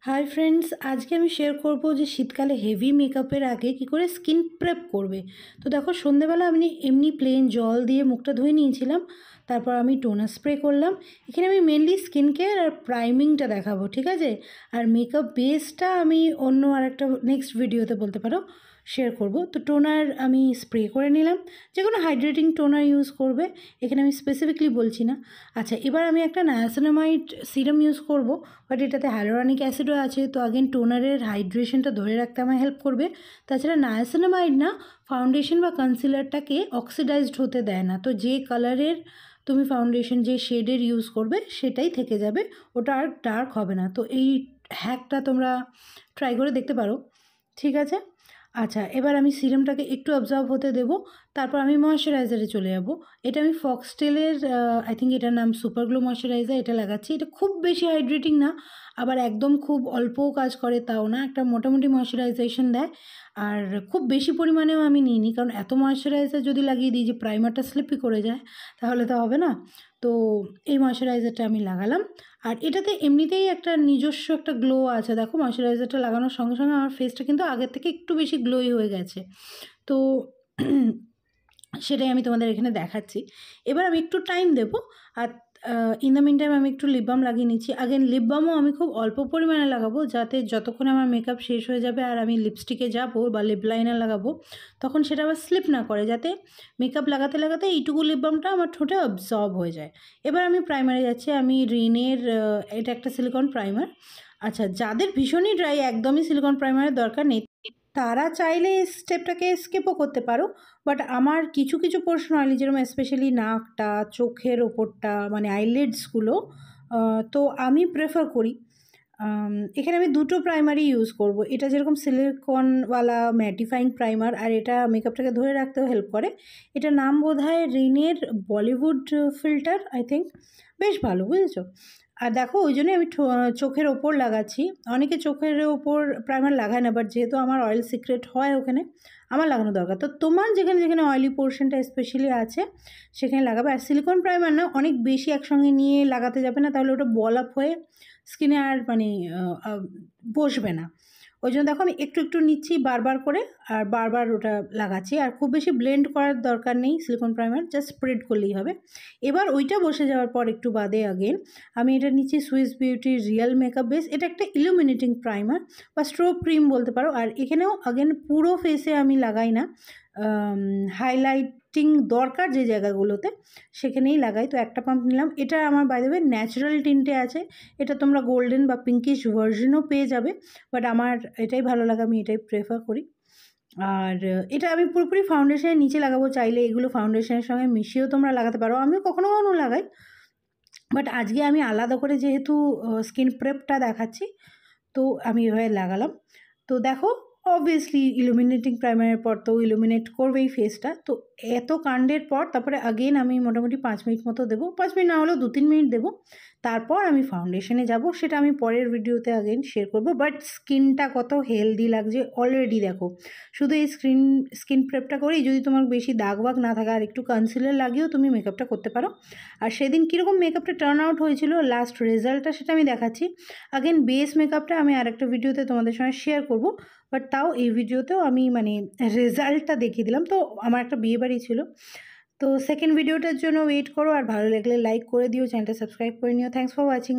Hi friends, আজকে আমি share করব যে শীতকালে হেভি মেকআপের আগে কি করে স্কিন প্রেপ করবে। তো দেখো, সন্ধেবেলা আমি এমনি প্লেন জল দিয়ে মুখটা ধুয়ে নিয়েছিলাম। তারপর আমি টোনার স্প্রে করলাম। এখানে আমি মেনলি স্কিন কেয়ার আর প্রাইমিংটা দেখাবো, ঠিক আছে? আর মেকআপ বেসটা আমি অন্য আরেকটা নেক্সট ভিডিওতে বলতে পারো শেয়ার করব। তো টোনার আমি স্প্রে করে নিলাম। যে কোনো হাইড্রেটিং টোনার ইউজ করবে, এখানে আমি স্পেসিফিকলি বলছি না। আচ্ছা, এবার আমি একটা নায়াসিনামাইড সিরাম ইউজ করব, বাট এটাতে হাইলোরনিক অ্যাসিডও আছে, তো আগেন টোনারের হাইড্রেশনটা ধরে রাখতে আমায় হেল্প করবে। তাছাড়া নায়াসিনামাইড না ফাউন্ডেশন বা কনসিলারটাকে অক্সিডাইজড হতে দেয় না, তো যে কালারের তুমি ফাউন্ডেশন যে শেডের ইউজ করবে সেটাই থেকে যাবে, ওটা আর ডার্ক হবে না। তো এই হ্যাকটা তোমরা ট্রাই করে দেখতে পারো, ঠিক আছে? আচ্ছা, এবার আমি সিরামটাকে একটু অবজার্ভ হতে দেবো। তারপর আমি ময়শ্চারাইজারে চলে যাব। এটা আমি ফক্সটেলের আই থিঙ্ক এটার নাম সুপার গ্লো ময়শ্চারাইজার, এটা লাগাচ্ছি। এটা খুব বেশি হাইড্রেটিং না, আবার একদম খুব অল্পও কাজ করে তাও না, একটা মোটামুটি ময়শ্চারাইজেশন দেয়। আর খুব বেশি পরিমাণেও আমি নিইনি, কারণ এত ময়শ্চারাইজার যদি লাগিয়ে দিই যে প্রাইমারটা স্লিপি করে যায় তাহলে তো হবে না। তো এই ময়শ্চারাইজারটা আমি লাগালাম। আর এটাতে এমনিতেই একটা নিজস্ব একটা গ্লো আছে। দেখো, ময়শ্চারাইজারটা লাগানোর সঙ্গে সঙ্গে আমার ফেসটা কিন্তু আগের থেকে একটু বেশি গ্লোই হয়ে গেছে। তো সেটাই আমি তোমাদের এখানে দেখাচ্ছি। এবার আমি একটু টাইম দেবো। আর ইন দ্য মিন টাইম আমি একটু লিপ বাম লাগিয়ে নিচ্ছি। আগেন লিপ বামও আমি খুব অল্প পরিমাণে লাগাবো, যাতে যতক্ষণ আমার মেকআপ শেষ হয়ে যাবে আর আমি লিপস্টিকে যাবো বা লিপ লাইনার লাগাবো, তখন সেটা আবার স্লিপ না করে, যাতে মেকআপ লাগাতে লাগাতে এইটুকু লিপ বামটা আমার ঠোঁটে অবজর্ব হয়ে যায়। এবার আমি প্রাইমারে যাচ্ছি। আমি রিনের এটা একটা সিলিকন প্রাইমার। আচ্ছা, যাদের ভীষণই ড্রাই, একদমই সিলিকন প্রাইমারের দরকার নেই, তারা চাইলে এই স্টেপটাকে স্কিপও করতে পারো। বাট আমার কিছু কিছু পোর্শন অয়েলি, যেরকম স্পেশালি নাকটা, চোখের ওপরটা, মানে আইলিডসগুলো, তো আমি প্রেফার করি। এখানে আমি দুটো প্রাইমারই ইউজ করব। এটা যেরকম সিলিকনওয়ালা ম্যাটিফাইং প্রাইমার, আর এটা মেকআপটাকে ধরে রাখতেও হেল্প করে। এটার নাম বোধহয় রিনের বলিউড ফিল্টার, আই থিঙ্ক। বেশ ভালো, বুঝেছো? আর দেখো, ওই জন্যই আমি চোখের ওপর লাগাচ্ছি। অনেকে চোখের ওপর প্রাইমার লাগায় না, বাট যেহেতু আমার অয়েল সিক্রেট হয় ওখানে, আমার লাগানো দরকার। তো তোমার যেখানে যেখানে অয়েলি পোর্শনটা স্পেশালি আছে সেখানে লাগাবে। আর সিলিকন প্রাইমার না অনেক বেশি একসঙ্গে নিয়ে লাগাতে যাবে না, তাহলে ওটা বল আপ হয়ে স্কিনে আর মানে বসবে না। ওই জন্য দেখো, আমি একটু একটু নিচ্ছি বারবার করে, আর বারবার ওটা লাগাচ্ছি। আর খুব বেশি ব্লেন্ড করার দরকার নেই সিলিকন প্রাইমার, জাস্ট স্প্রেড করলেই হবে। এবার ওইটা বসে যাওয়ার পর একটু বাদে আগেন আমি এটা নিচ্ছি সুইস বিউটির রিয়েল মেকআপ বেস। এটা একটা ইলুমিনেটিং প্রাইমার বা স্ট্রোব ক্রিম বলতে পারো। আর এখানেও আগেন পুরো ফেসে আমি লাগাই না, হাইলাইটিং দরকার যে জায়গাগুলোতে সেখানেই লাগাই। তো একটা পাম্প নিলাম। এটা আমার বাই দ্য ওয়ে ন্যাচারাল টিন্টে আছে। এটা তোমরা গোল্ডেন বা পিঙ্কিশ ভার্জনও পেয়ে যাবে, বাট আমার এটাই ভালো লাগে, আমি এটাই প্রেফার করি। আর এটা আমি পুরোপুরি ফাউন্ডেশনের নিচে লাগাবো। চাইলে এগুলো ফাউন্ডেশনের সঙ্গে মিশিয়েও তোমরা লাগাতে পারো, আমিও কখনো কখনো লাগাই। বাট আজকে আমি আলাদা করে যেহেতু স্কিন প্রেপটা দেখাচ্ছি, তো আমি এভাবে লাগালাম। তো দেখো, অবভিয়াসলি ইলুমিনেটিং প্রাইমারের পর তো ইলুমিনেট করবেই ফেসটা। তো এত কাণ্ডের পর তারপরে আগেন আমি মোটামুটি 5 মিনিট মতো দেবো, 5 মিনিট না হলেও 2-3 মিনিট দেবো। তারপর আমি ফাউন্ডেশনে যাব, সেটা আমি পরের ভিডিওতে আগেন শেয়ার করবো। বাট স্কিনটা কত হেলদি লাগছে অলরেডি দেখো। শুধু এই স্কিন প্রেপটা করেই যদি তোমার বেশি দাগ বাগ না থাকে, আর একটু কনসিলার লাগিয়েও তুমি মেকআপটা করতে পারো। আর সেদিন কীরকম মেকআপটা টার্ন আউট হয়েছিল, লাস্ট রেজাল্টটা সেটা আমি দেখাচ্ছি। আগেন বেস মেকআপটা আমি আরেকটা ভিডিওতে তোমাদের সঙ্গে শেয়ার করব, বাট তাও এই ভিডিওতেও আমি মানে রেজাল্টটা দেখিয়ে দিলাম। তো আমার একটা বিয়েবাড়ি ছিল, তো সেকেন্ড ভিডিওটার জন্য ওয়েট করো। আর ভালো লাগলে লাইক করে দিও, চ্যানেলটা সাবস্ক্রাইব করে নিও। Thanks for watching.